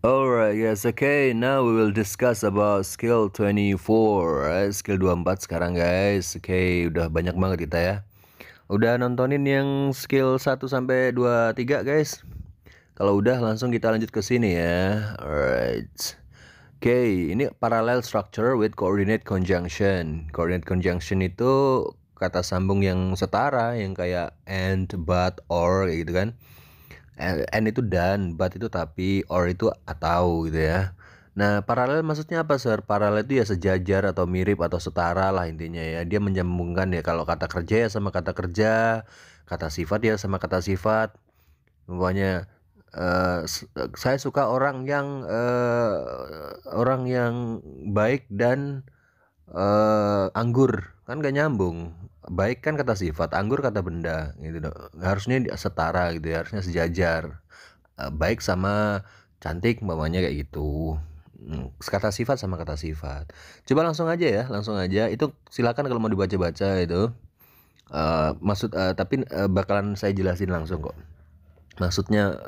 Alright guys, okay, now we will discuss about skill 24, right? Skill 24 sekarang guys. Okay, udah banyak banget kita ya. Udah nontonin yang skill 1 sampai 23 guys. Kalau udah langsung kita lanjut ke sini ya. Alright. Okay, ini parallel structure with coordinate conjunction. Coordinate conjunction itu kata sambung yang setara, yang kayak and, but, or kayak gitu kan. And itu dan, but itu tapi, or itu atau gitu ya. Nah, paralel maksudnya apa, Sir? Paralel itu ya sejajar atau mirip atau setara lah intinya ya. Dia menyambungkan ya, kalau kata kerja ya sama kata kerja, kata sifat ya sama kata sifat. Pokoknya saya suka orang yang baik dan anggur, kan gak nyambung. Baik kan kata sifat, anggur kata benda gitu dong. Harusnya setara gitu ya, harusnya sejajar. Baik sama cantik umpamanya kayak gitu. Kata sifat sama kata sifat. Coba langsung aja ya, langsung aja. Itu silakan kalau mau dibaca-baca itu. Tapi bakalan saya jelasin langsung kok. Maksudnya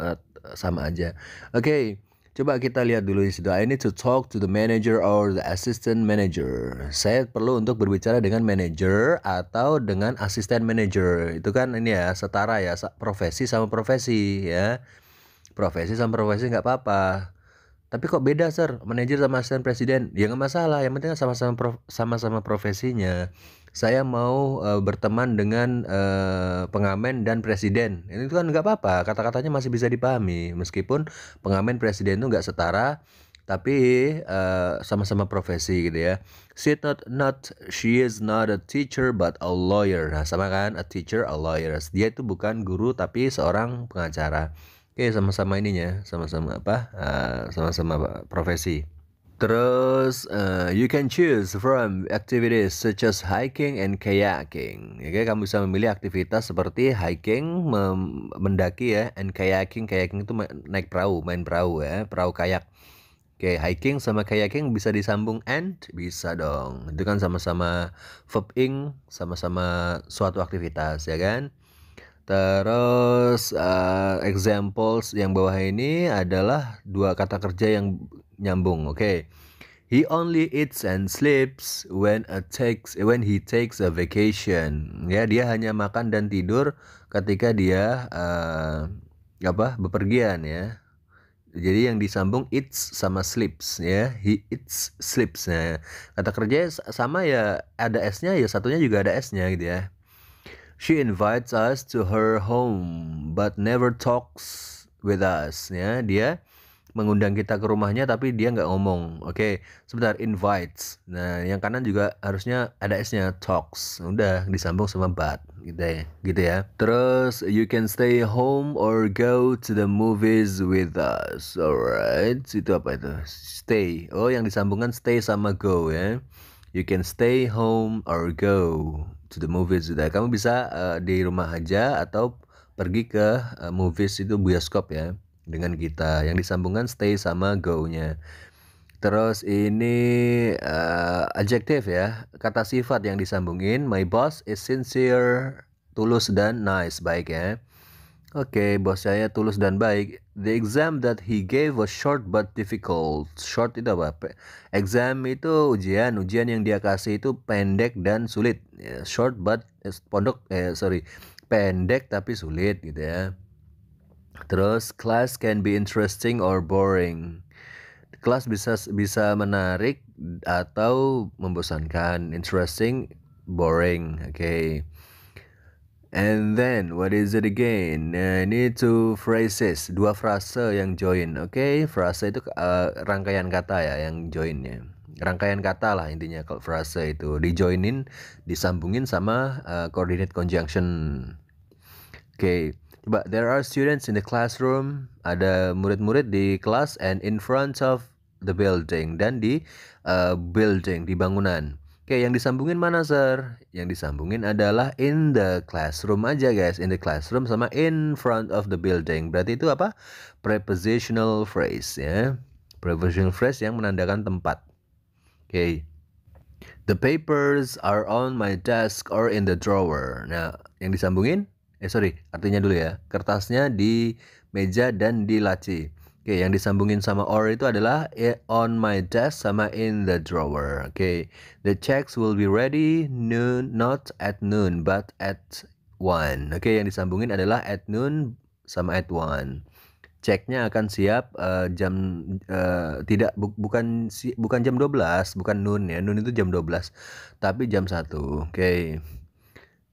sama aja. Oke. Coba kita lihat dulu di situ. I need to talk to the manager or the assistant manager. Saya perlu untuk berbicara dengan manager atau dengan asisten manager. Itu kan ini ya, setara ya, profesi sama profesi ya. Profesi sama profesi nggak apa-apa. Tapi kok beda, Sir? Manajer sama asisten presiden? Ya nggak masalah, yang penting kan sama-sama profesinya. Saya mau berteman dengan pengamen dan presiden. Ini kan nggak apa-apa, kata-katanya masih bisa dipahami. Meskipun pengamen presiden itu nggak setara, tapi sama-sama profesi gitu ya. She is not a teacher but a lawyer. Nah, sama kan, a teacher, a lawyer. Dia itu bukan guru tapi seorang pengacara. Oke, sama-sama ininya, sama-sama apa? Sama-sama profesi. Terus, you can choose from activities such as hiking and kayaking. Oke, kamu bisa memilih aktivitas seperti hiking, mendaki ya, and kayaking. Kayaking itu naik perahu, main perahu ya, perahu kayak. Oke, hiking sama kayaking bisa disambung and? Bisa dong. Itu kan sama-sama verb ing, sama-sama suatu aktivitas ya kan? Terus examples yang bawah ini adalah dua kata kerja yang nyambung. Oke. He only eats and sleeps when he takes a vacation. Ya, dia hanya makan dan tidur ketika dia bepergian ya. Jadi yang disambung eats sama sleeps ya. He eats, sleeps. Nah, kata kerja sama ya, ada s-nya ya, satunya juga ada s-nya gitu ya. She invites us to her home but never talks with us ya. Dia mengundang kita ke rumahnya tapi dia nggak ngomong. Oke, sebentar, invites. Nah, yang kanan juga harusnya ada s-nya, talks. Udah disambung sama but gitu ya. Gitu ya. Terus you can stay home or go to the movies with us. Alright, itu apa itu? Stay. Oh, yang disambungkan stay sama go ya. You can stay home or go to the movies. Kamu bisa di rumah aja atau pergi ke movies, itu bioskop ya, dengan kita. Yang disambungkan stay sama go-nya. Terus ini adjective ya, kata sifat yang disambungin. My boss is sincere, tulus dan nice, baik ya. Oke, bos saya tulus dan baik. The exam that he gave was short but difficult. Short itu apa? Exam itu ujian yang dia kasih itu pendek dan sulit. Short but pendek tapi sulit gitu ya. Terus class can be interesting or boring. Kelas bisa menarik atau membosankan. Interesting, boring. Oke. And then, what is it again? Ini two phrases, dua frase yang join. Oke, frase itu rangkaian kata ya yang joinnya. Rangkaian kata lah intinya kalau frase itu. Dijoinin, disambungin sama coordinate conjunction. Oke, coba. There are students in the classroom. Ada murid-murid di kelas and in front of the building. Dan di building, di bangunan. Oke, yang disambungin mana, Sir? Yang disambungin adalah in the classroom aja, guys. In the classroom sama in front of the building. Berarti itu apa? Prepositional phrase ya. Prepositional phrase yang menandakan tempat. Oke. The papers are on my desk or in the drawer. Nah, yang disambungin? Artinya dulu ya. Kertasnya di meja dan di laci. Oke, yang disambungin sama or itu adalah on my desk sama in the drawer. Oke, the checks will be ready noon, not at noon, but at 1. Oke, yang disambungin adalah at noon sama at 1. Ceknya akan siap jam bukan jam 12, bukan noon ya. Noon itu jam 12, tapi jam 1. Oke.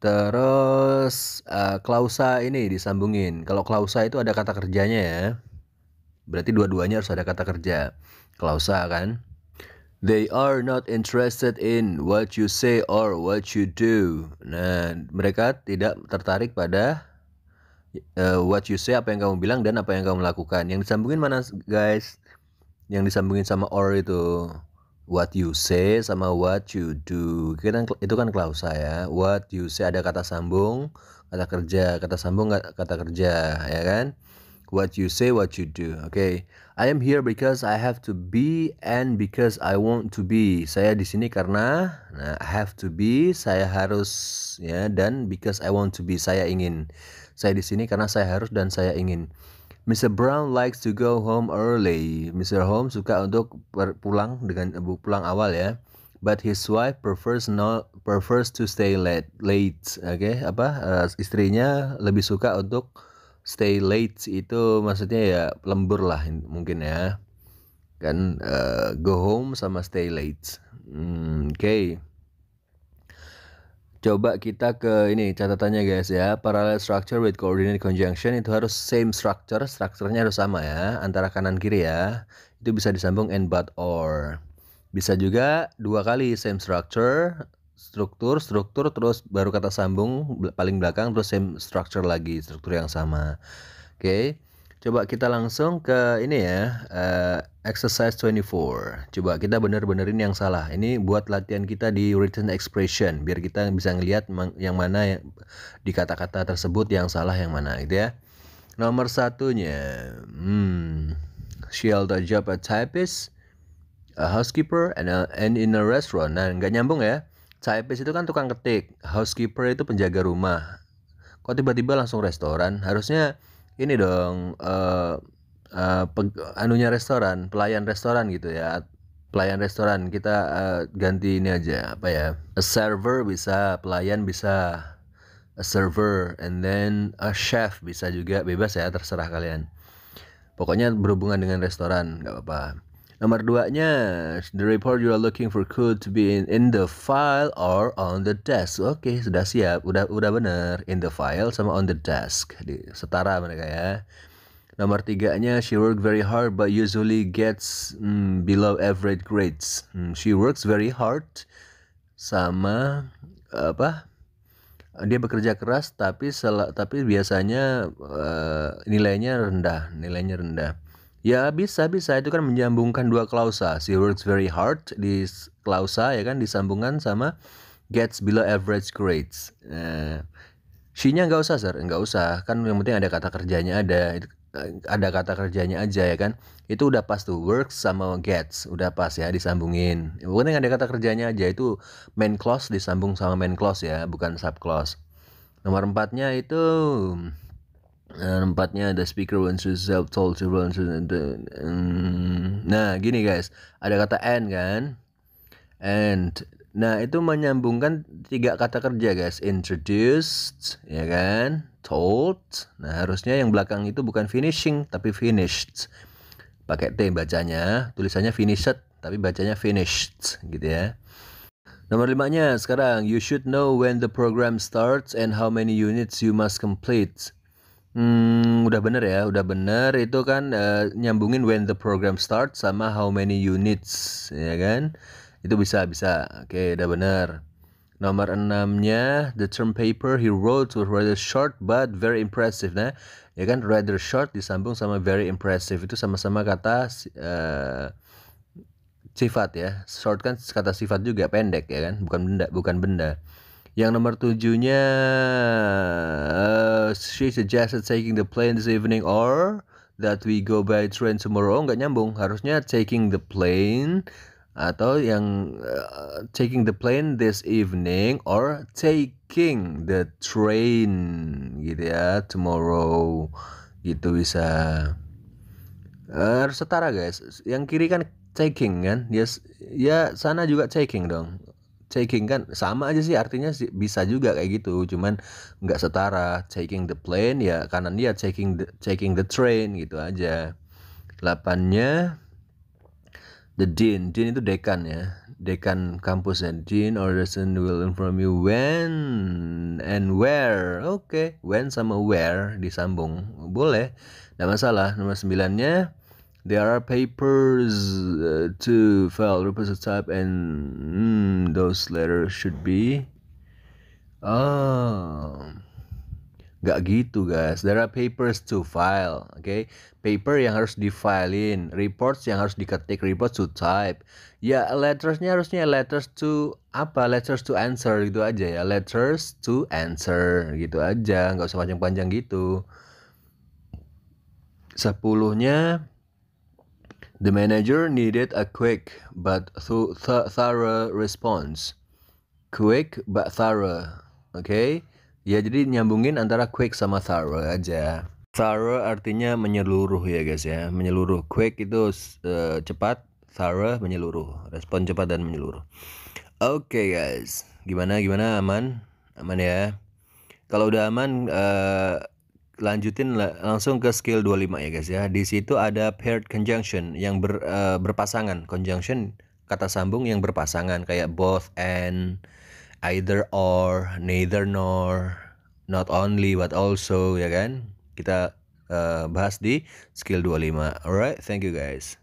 Terus klausa ini disambungin. Kalau klausa itu ada kata kerjanya ya. Berarti dua-duanya harus ada kata kerja. Klausa kan. They are not interested in what you say or what you do. Nah, mereka tidak tertarik pada what you say, apa yang kamu bilang dan apa yang kamu lakukan. Yang disambungin mana guys? Yang disambungin sama or itu what you say sama what you do. Itu kan klausa ya. What you say ada kata sambung, kata kerja, kata sambung kata kerja, ya kan? What you say, what you do. Okay. I am here because I have to be and because I want to be. Saya di sini karena I have to be, saya harus ya, dan because I want to be, saya ingin. Saya di sini karena saya harus dan saya ingin. Mr. Brown likes to go home early. Mr. Holmes suka untuk pulang awal ya. But his wife prefers to stay late. Okay, istrinya lebih suka untuk stay late, itu maksudnya ya lembur lah mungkin ya. Kan go home sama stay late. Oke. Coba kita ke ini catatannya guys ya. Parallel structure with coordinate conjunction itu harus same structure. Strukturnya harus sama ya, antara kanan kiri ya. Itu bisa disambung and but or. Bisa juga dua kali same structure, struktur terus baru kata sambung paling belakang terus same structure lagi, struktur yang sama. Oke. Coba kita langsung ke ini ya, exercise 24. Coba kita bener-benerin yang salah. Ini buat latihan kita di written expression, biar kita bisa ngelihat yang mana di kata-kata tersebut yang salah yang mana gitu ya. Nomor satunya, she held a job as typist, a housekeeper, and in a restaurant. Nah, nggak nyambung ya. Typist itu kan tukang ketik, housekeeper itu penjaga rumah. Kok tiba-tiba langsung restoran? Harusnya ini dong, restoran, pelayan restoran gitu ya. Pelayan restoran kita ganti ini aja, apa ya? A server bisa, pelayan bisa. A server, and then a chef bisa juga, bebas ya, terserah kalian. Pokoknya berhubungan dengan restoran, nggak apa-apa. Nomor 2-nya, the report you are looking for could be in the file or on the desk. Oke, sudah siap, udah bener. In the file sama on the desk, setara mereka ya. Nomor 3-nya, she worked very hard but usually gets below average grades. She works very hard sama apa? Dia bekerja keras tapi biasanya nilainya rendah. Ya bisa itu kan menyambungkan dua klausa. She works very hard di klausa ya kan, disambungkan sama gets below average grades. She-nya nggak usah nggak usah, kan yang penting ada kata kerjanya, ada kata kerjanya aja ya kan. Itu udah pas tuh, works sama gets udah pas ya disambungin. Pokoknya ada kata kerjanya aja, itu main clause disambung sama main clause ya, bukan sub clause. Nomor 4-nya itu the speaker wants to self-told to run. Nah gini guys, ada kata and kan, and nah itu menyambungkan 3 kata kerja guys. Introduced ya kan, told. Nah harusnya yang belakang itu bukan finishing tapi finished, pakai T bacanya, tulisannya finished tapi bacanya finished gitu ya. Nomor 5-nya sekarang, you should know when the program starts and how many units you must complete. Udah bener ya, udah bener. Itu kan nyambungin when the program starts sama how many units, ya kan? Itu bisa. Oke, udah bener. Nomor 6-nya, the term paper he wrote was rather short but very impressive. Nah, ya kan, rather short disambung sama very impressive. Itu sama-sama kata sifat ya. Short kan kata sifat juga, pendek ya kan, bukan benda. Yang nomor 7-nya, she suggested taking the plane this evening or that we go by train tomorrow. Nggak nyambung, harusnya taking the plane atau yang taking the plane this evening or taking the train gitu ya, tomorrow gitu bisa. Harus setara guys. Yang kiri kan taking kan, ya sana juga taking dong. Taking kan sama aja sih artinya sih, bisa juga kayak gitu, cuman nggak setara. Taking the plane ya kanan dia taking the train gitu aja. 8-nya the dean itu dekan ya, dekan kampus ya. Dean or the student will inform you when and where. Oke, when sama where disambung boleh, nggak masalah. Nomor 9-nya there are papers to file, reports to type, and those letters should be. Nggak gitu guys. There are papers to file, okay? Paper yang harus difilein, reports yang harus diketik, reports to type. Ya lettersnya harusnya letters to apa? Letters to answer gitu aja ya. Letters to answer gitu aja, nggak usah panjang-panjang gitu. 10-nya the manager needed a quick but thorough response. Quick but thorough, okay? Ya jadi nyambungin antara quick sama thorough aja. Thorough artinya menyeluruh ya guys ya, menyeluruh. Quick itu cepat, thorough menyeluruh, respon cepat dan menyeluruh. Oke guys, gimana aman ya? Kalau udah aman, lanjutin langsung ke skill 25 ya guys ya. Di situ ada paired conjunction yang berpasangan. Conjunction kata sambung yang berpasangan kayak both and, either or, neither nor, not only but also ya kan. Kita bahas di skill 25. Alright, thank you guys.